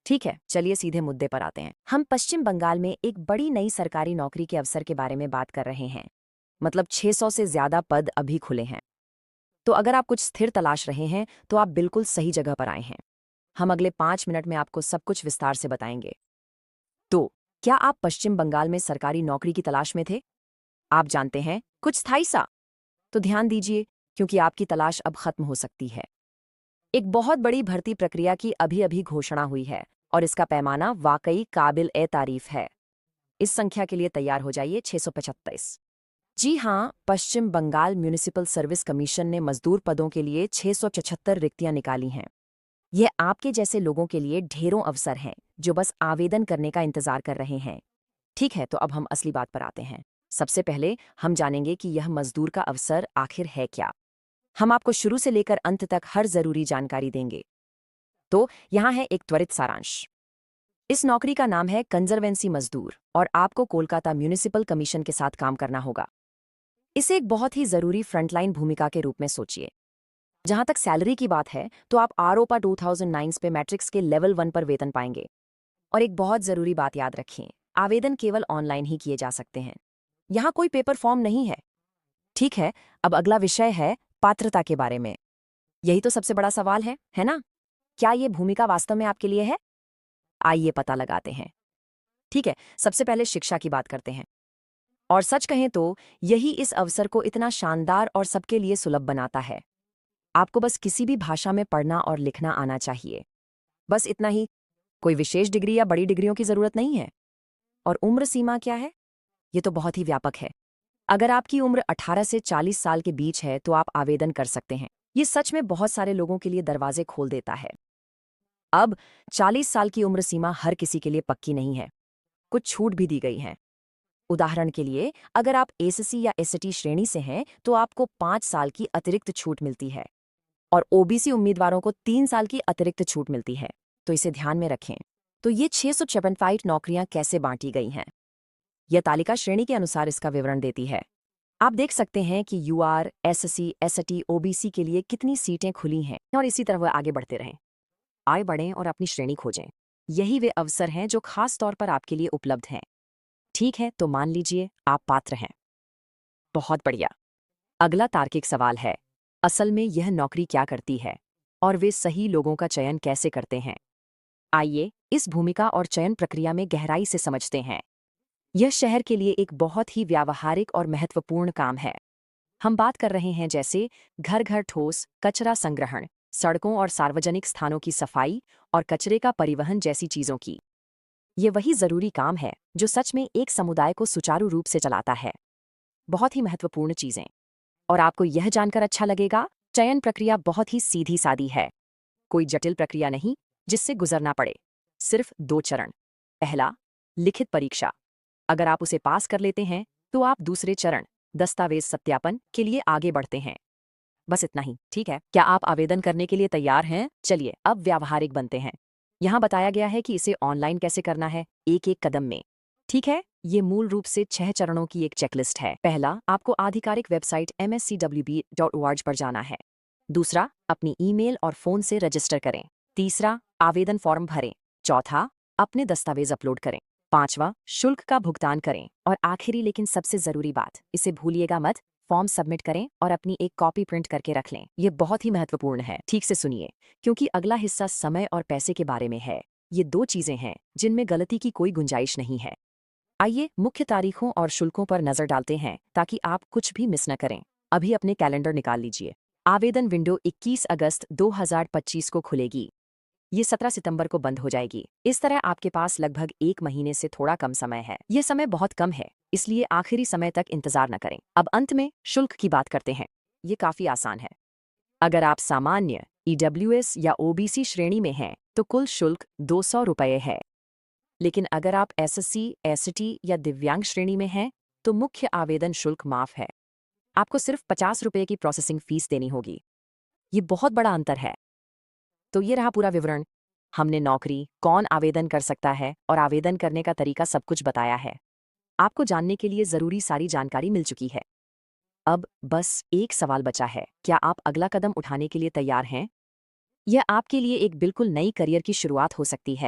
ठीक है, चलिए सीधे मुद्दे पर आते हैं। हम पश्चिम बंगाल में एक बड़ी नई सरकारी नौकरी के अवसर के बारे में बात कर रहे हैं। मतलब 600 से ज्यादा पद अभी खुले हैं। तो अगर आप कुछ स्थिर तलाश रहे हैं तो आप बिल्कुल सही जगह पर आए हैं। हम अगले 5 मिनट में आपको सब कुछ विस्तार से बताएंगे। तो क्या आप पश्चिम बंगाल में सरकारी नौकरी की तलाश में थे? आप जानते हैं, कुछ स्थायी सा? तो ध्यान दीजिए, क्योंकि आपकी तलाश अब खत्म हो सकती है। एक बहुत बड़ी भर्ती प्रक्रिया की अभी अभी घोषणा हुई है और इसका पैमाना वाकई काबिल ए तारीफ है। इस संख्या के लिए तैयार हो जाइए, 635। जी हाँ, पश्चिम बंगाल म्यूनिसिपल सर्विस कमीशन ने मजदूर पदों के लिए 675 रिक्तियां निकाली हैं। यह आपके जैसे लोगों के लिए ढेरों अवसर हैं जो बस आवेदन करने का इंतजार कर रहे हैं। ठीक है, तो अब हम असली बात पर आते हैं। सबसे पहले हम जानेंगे कि यह मजदूर का अवसर आखिर है क्या। हम आपको शुरू से लेकर अंत तक हर जरूरी जानकारी देंगे। तो यहाँ है एक त्वरित सारांश। इस नौकरी का नाम है कंजर्वेंसी मजदूर और आपको कोलकाता म्यूनिसिपल कमीशन के साथ काम करना होगा। इसे एक बहुत ही जरूरी फ्रंटलाइन भूमिका के रूप में सोचिए। जहां तक सैलरी की बात है तो आप आरोपा 2009 पे मैट्रिक्स के लेवल 1 पर वेतन पाएंगे। और एक बहुत जरूरी बात याद रखें, आवेदन केवल ऑनलाइन ही किए जा सकते हैं। यहाँ कोई पेपर फॉर्म नहीं है। ठीक है, अब अगला विषय है पात्रता के बारे में। यही तो सबसे बड़ा सवाल है ना? क्या ये भूमिका वास्तव में आपके लिए है? आइए पता लगाते हैं। ठीक है, सबसे पहले शिक्षा की बात करते हैं। और सच कहें तो यही इस अवसर को इतना शानदार और सबके लिए सुलभ बनाता है। आपको बस किसी भी भाषा में पढ़ना और लिखना आना चाहिए। बस इतना ही। कोई विशेष डिग्री या बड़ी डिग्रियों की जरूरत नहीं है। और उम्र सीमा क्या है? ये तो बहुत ही व्यापक है। अगर आपकी उम्र 18 से 40 साल के बीच है तो आप आवेदन कर सकते हैं। ये सच में बहुत सारे लोगों के लिए दरवाजे खोल देता है। अब 40 साल की उम्र सीमा हर किसी के लिए पक्की नहीं है। कुछ छूट भी दी गई हैं। उदाहरण के लिए, अगर आप एससी या एसटी श्रेणी से हैं तो आपको 5 साल की अतिरिक्त छूट मिलती है और ओबीसी उम्मीदवारों को 3 साल की अतिरिक्त छूट मिलती है। तो इसे ध्यान में रखें। तो ये 655 नौकरियां कैसे बांटी गई हैं? यह तालिका श्रेणी के अनुसार इसका विवरण देती है। आप देख सकते हैं कि यूआर, एससी, एसटी, ओबीसी के लिए कितनी सीटें खुली हैं और इसी तरह वह आगे बढ़ते रहें। आगे बढ़ें और अपनी श्रेणी खोजें। यही वे अवसर हैं जो खास तौर पर आपके लिए उपलब्ध हैं। ठीक है, तो मान लीजिए आप पात्र हैं। बहुत बढ़िया। अगला तार्किक सवाल है, असल में यह नौकरी क्या करती है और वे सही लोगों का चयन कैसे करते हैं? आइए इस भूमिका और चयन प्रक्रिया में गहराई से समझते हैं। यह शहर के लिए एक बहुत ही व्यावहारिक और महत्वपूर्ण काम है। हम बात कर रहे हैं जैसे घर घर ठोस कचरा संग्रहण, सड़कों और सार्वजनिक स्थानों की सफाई और कचरे का परिवहन जैसी चीजों की। ये वही जरूरी काम है जो सच में एक समुदाय को सुचारू रूप से चलाता है। बहुत ही महत्वपूर्ण चीजें। और आपको यह जानकर अच्छा लगेगा, चयन प्रक्रिया बहुत ही सीधी सादी है। कोई जटिल प्रक्रिया नहीं जिससे गुजरना पड़े। सिर्फ 2 चरण। पहला, लिखित परीक्षा। अगर आप उसे पास कर लेते हैं तो आप दूसरे चरण, दस्तावेज सत्यापन के लिए आगे बढ़ते हैं। बस इतना ही। ठीक है, क्या आप आवेदन करने के लिए तैयार हैं? चलिए अब व्यावहारिक बनते हैं। यहाँ बताया गया है कि इसे ऑनलाइन कैसे करना है, एक एक कदम में। ठीक है, ये मूल रूप से 6 चरणों की एक चेकलिस्ट है। पहला, आपको आधिकारिक वेबसाइट mscwb.org पर जाना है। दूसरा, अपनी ईमेल और फोन से रजिस्टर करें। तीसरा, आवेदन फॉर्म भरें। चौथा, अपने दस्तावेज अपलोड करें। पांचवा, शुल्क का भुगतान करें। और आखिरी लेकिन सबसे जरूरी बात, इसे भूलिएगा मत, फॉर्म सबमिट करें और अपनी एक कॉपी प्रिंट करके रख लें। ये बहुत ही महत्वपूर्ण है। ठीक से सुनिए, क्योंकि अगला हिस्सा समय और पैसे के बारे में है। ये 2 चीजें हैं जिनमें गलती की कोई गुंजाइश नहीं है। आइए मुख्य तारीखों और शुल्कों पर नजर डालते हैं ताकि आप कुछ भी मिस न करें। अभी अपने कैलेंडर निकाल लीजिए। आवेदन विंडो 21 अगस्त 2025 को खुलेगी। ये 17 सितंबर को बंद हो जाएगी। इस तरह आपके पास लगभग 1 महीने से थोड़ा कम समय है। यह समय बहुत कम है, इसलिए आखिरी समय तक इंतजार न करें। अब अंत में शुल्क की बात करते हैं। ये काफी आसान है। अगर आप सामान्य, ईडब्ल्यूएस या ओबीसी श्रेणी में हैं तो कुल शुल्क 200 रुपये है। लेकिन अगर आप एससी, एसटी या दिव्यांग श्रेणी में हैं तो मुख्य आवेदन शुल्क माफ है। आपको सिर्फ 50 रुपये की प्रोसेसिंग फीस देनी होगी। ये बहुत बड़ा अंतर है। तो ये रहा पूरा विवरण। हमने नौकरी, कौन आवेदन कर सकता है और आवेदन करने का तरीका सब कुछ बताया है। आपको जानने के लिए जरूरी सारी जानकारी मिल चुकी है। अब बस एक सवाल बचा है, क्या आप अगला कदम उठाने के लिए तैयार हैं? यह आपके लिए एक बिल्कुल नई करियर की शुरुआत हो सकती है।